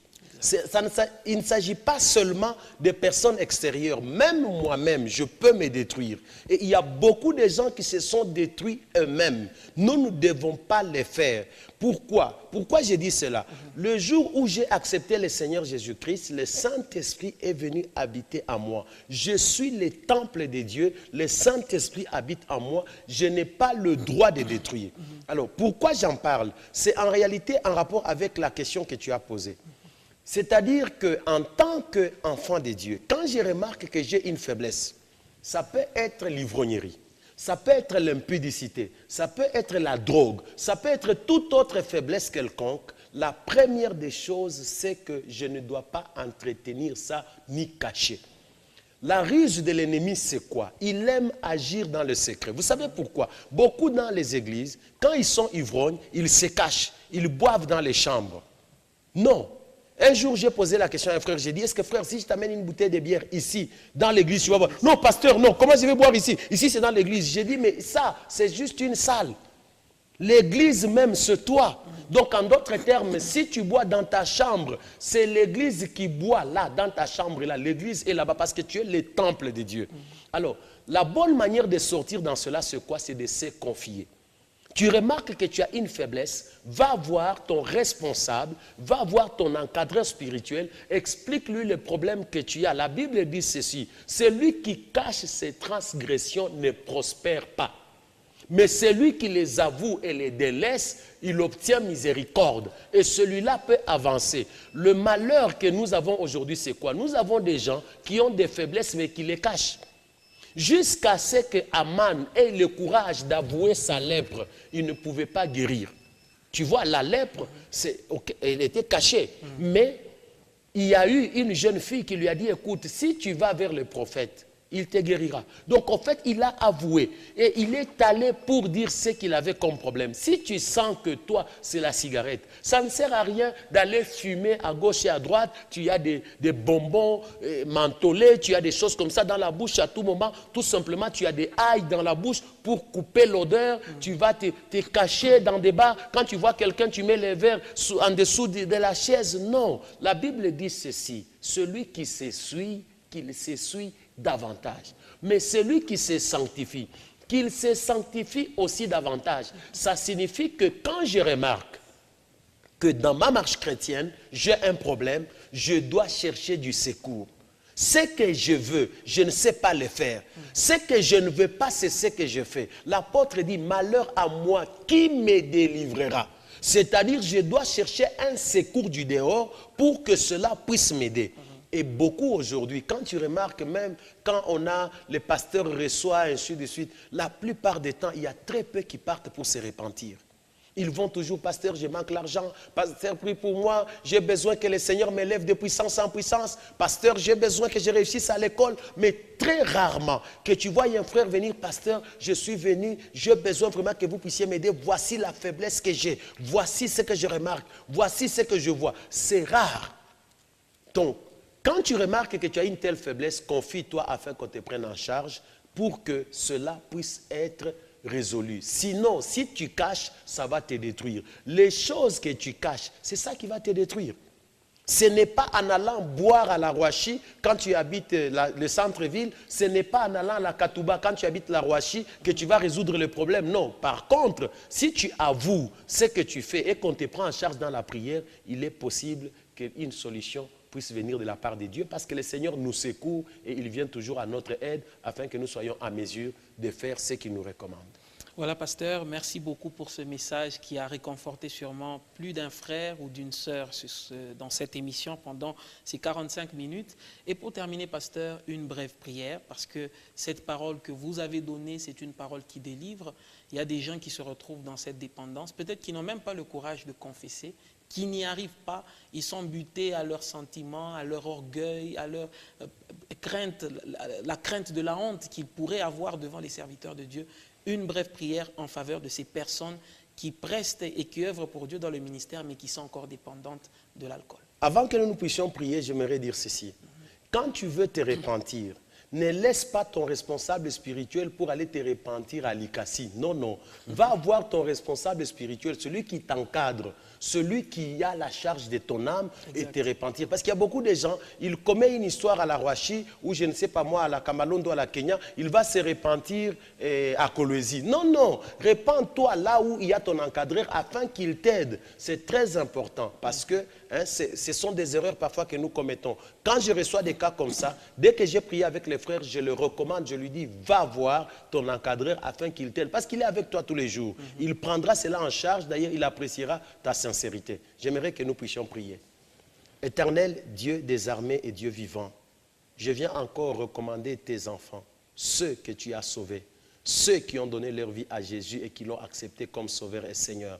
Il ne s'agit pas seulement des personnes extérieures. Même moi-même, je peux me détruire. Et il y a beaucoup de gens qui se sont détruits eux-mêmes. Nous ne devons pas les faire. Pourquoi? Pourquoi j'ai dit cela? Le jour où j'ai accepté le Seigneur Jésus-Christ, le Saint-Esprit est venu habiter en moi. Je suis le temple de Dieu, le Saint-Esprit habite en moi. Je n'ai pas le droit de détruire. Alors, pourquoi j'en parle? C'est en réalité en rapport avec la question que tu as posée. C'est-à-dire qu'en tant qu'enfant de Dieu, quand je remarque que j'ai une faiblesse, ça peut être l'ivrognerie, ça peut être l'impudicité, ça peut être la drogue, ça peut être toute autre faiblesse quelconque. La première des choses, c'est que je ne dois pas entretenir ça ni cacher. La ruse de l'ennemi, c'est quoi? Il aime agir dans le secret. Vous savez pourquoi? Beaucoup dans les églises, quand ils sont ivrognes, ils se cachent, ils boivent dans les chambres. Non. Un jour, j'ai posé la question à un frère, j'ai dit, est-ce que frère, si je t'amène une bouteille de bière ici, dans l'église, tu vas boire? Non, pasteur, non, comment je vais boire ici? Ici, c'est dans l'église. J'ai dit, mais ça, c'est juste une salle. L'église même, c'est toi. Donc, en d'autres termes, si tu bois dans ta chambre, c'est l'église qui boit là, dans ta chambre, là. L'église est là-bas parce que tu es le temple de Dieu. Alors, la bonne manière de sortir dans cela, c'est quoi? C'est de se confier. Tu remarques que tu as une faiblesse, va voir ton responsable, va voir ton encadreur spirituel, explique-lui le problème que tu as. La Bible dit ceci, celui qui cache ses transgressions ne prospère pas. Mais celui qui les avoue et les délaisse, il obtient miséricorde. Et celui-là peut avancer. Le malheur que nous avons aujourd'hui, c'est quoi? Nous avons des gens qui ont des faiblesses mais qui les cachent. Jusqu'à ce que Aman ait le courage d'avouer sa lèpre, il ne pouvait pas guérir. Tu vois, la lèpre, elle était cachée. Mais il y a eu une jeune fille qui lui a dit, écoute, si tu vas vers le prophète, il te guérira. Donc en fait, il a avoué. Et il est allé pour dire ce qu'il avait comme problème. Si tu sens que toi, c'est la cigarette, ça ne sert à rien d'aller fumer à gauche et à droite. Tu as des bonbons mentholés, tu as des choses comme ça dans la bouche à tout moment. Tout simplement, tu as des ails dans la bouche pour couper l'odeur. Tu vas te cacher dans des bars. Quand tu vois quelqu'un, tu mets les verres en dessous de la chaise. Non. La Bible dit ceci. Celui qui s'essuie, qu'il s'essuie davantage. Mais celui qui se sanctifie, qu'il se sanctifie aussi davantage. Ça signifie que quand je remarque que dans ma marche chrétienne, j'ai un problème, je dois chercher du secours. Ce que je veux, je ne sais pas le faire. Ce que je ne veux pas, c'est ce que je fais. L'apôtre dit, malheur à moi, qui me délivrera? C'est-à-dire, je dois chercher un secours du dehors pour que cela puisse m'aider. Et beaucoup aujourd'hui, quand tu remarques même, quand on a, les pasteurs reçoivent, ainsi de suite, la plupart des temps, il y a très peu qui partent pour se repentir. Ils vont toujours, pasteur, je manque l'argent, pasteur, prie pour moi, j'ai besoin que le Seigneur m'élève de puissance en puissance, pasteur, j'ai besoin que je réussisse à l'école, mais très rarement que tu vois un frère venir, pasteur, je suis venu, j'ai besoin vraiment que vous puissiez m'aider, voici la faiblesse que j'ai, voici ce que je remarque, voici ce que je vois. C'est rare. Donc, quand tu remarques que tu as une telle faiblesse, confie-toi afin qu'on te prenne en charge pour que cela puisse être résolu. Sinon, si tu caches, ça va te détruire. Les choses que tu caches, c'est ça qui va te détruire. Ce n'est pas en allant boire à la Rouachi quand tu habites le centre-ville, ce n'est pas en allant à la Katouba quand tu habites la Rouachi que tu vas résoudre le problème. Non, par contre, si tu avoues ce que tu fais et qu'on te prend en charge dans la prière, il est possible qu'une solution puisse venir de la part de Dieu parce que le Seigneur nous secourt et il vient toujours à notre aide afin que nous soyons à mesure de faire ce qu'il nous recommande. Voilà, pasteur, merci beaucoup pour ce message qui a réconforté sûrement plus d'un frère ou d'une sœur dans cette émission pendant ces 45 minutes. Et pour terminer, pasteur, une brève prière, parce que cette parole que vous avez donnée, c'est une parole qui délivre. Il y a des gens qui se retrouvent dans cette dépendance, peut-être qui n'ont même pas le courage de confesser, qui n'y arrivent pas, ils sont butés à leurs sentiments, à leur orgueil, à leur crainte, la crainte de la honte qu'ils pourraient avoir devant les serviteurs de Dieu. Une brève prière en faveur de ces personnes qui prestent et qui œuvrent pour Dieu dans le ministère, mais qui sont encore dépendantes de l'alcool. Avant que nous puissions prier, j'aimerais dire ceci. Quand tu veux te repentir, ne laisse pas ton responsable spirituel pour aller te repentir à l'Ikassi. Non, non. Va voir ton responsable spirituel, celui qui t'encadre, celui qui a la charge de ton âme et te repentir. Parce qu'il y a beaucoup de gens, ils commettent une histoire à la Rwachi ou je ne sais pas moi, à la Kamalondo, à la Kenya, il va se repentir à Kolwezi. Non, non. Repens-toi là où il y a ton encadreur afin qu'il t'aide. C'est très important parce que ce sont des erreurs parfois que nous commettons. Quand je reçois des cas comme ça, dès que j'ai prié avec les frères, je le recommande, je lui dis, va voir ton encadreur afin qu'il t'aide. Parce qu'il est avec toi tous les jours. Il prendra cela en charge, d'ailleurs il appréciera ta sincérité. J'aimerais que nous puissions prier. Éternel Dieu des armées et Dieu vivant, je viens encore recommander tes enfants, ceux que tu as sauvés, ceux qui ont donné leur vie à Jésus et qui l'ont accepté comme sauveur et Seigneur.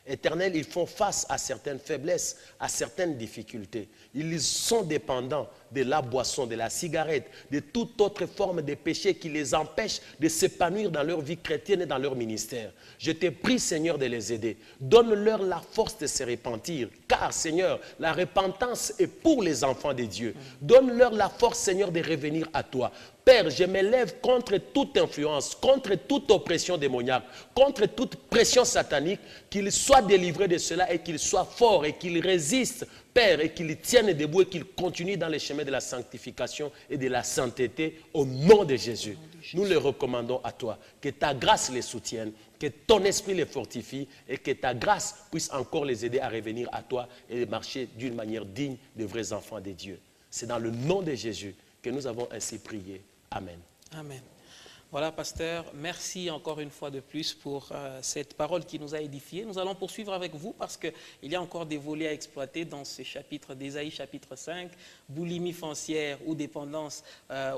Éternel, ils font face à certaines faiblesses, à certaines difficultés. Ils sont dépendants de la boisson, de la cigarette, de toute autre forme de péché qui les empêche de s'épanouir dans leur vie chrétienne et dans leur ministère. Je te prie, Seigneur, de les aider. Donne-leur la force de se repentir, car, Seigneur, la repentance est pour les enfants de Dieu. Donne-leur la force, Seigneur, de revenir à toi. Père, je m'élève contre toute influence, contre toute oppression démoniaque, contre toute pression satanique, qu'ils soient délivrés de cela et qu'ils soient forts et qu'ils résistent, Père, et qu'ils tiennent debout et qu'ils continuent dans les chemins de la sanctification et de la sainteté au nom de Jésus. Nous les recommandons à toi, que ta grâce les soutienne, que ton esprit les fortifie et que ta grâce puisse encore les aider à revenir à toi et marcher d'une manière digne de vrais enfants de Dieu. C'est dans le nom de Jésus que nous avons ainsi prié. Amen. Amen. Voilà, pasteur, merci encore une fois de plus pour cette parole qui nous a édifiés. Nous allons poursuivre avec vous parce qu'il y a encore des volets à exploiter dans ce chapitre d'Ésaïe, chapitre 5, boulimie foncière ou dépendance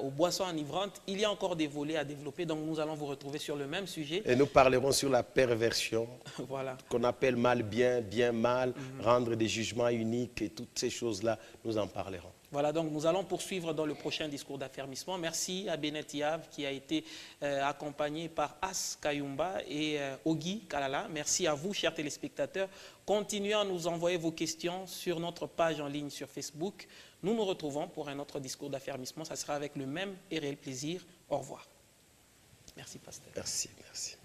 aux boissons enivrantes. Il y a encore des volets à développer, donc nous allons vous retrouver sur le même sujet. Et nous parlerons sur la perversion, voilà, qu'on appelle mal bien, bien mal, rendre des jugements uniques et toutes ces choses-là, nous en parlerons. Voilà, donc nous allons poursuivre dans le prochain discours d'affermissement. Merci à Bennett Yav qui a été accompagné par As Kayumba et Ogi Kalala. Merci à vous, chers téléspectateurs. Continuez à nous envoyer vos questions sur notre page en ligne sur Facebook. Nous nous retrouvons pour un autre discours d'affermissement. Ça sera avec le même et réel plaisir. Au revoir. Merci, pasteur. Merci, merci.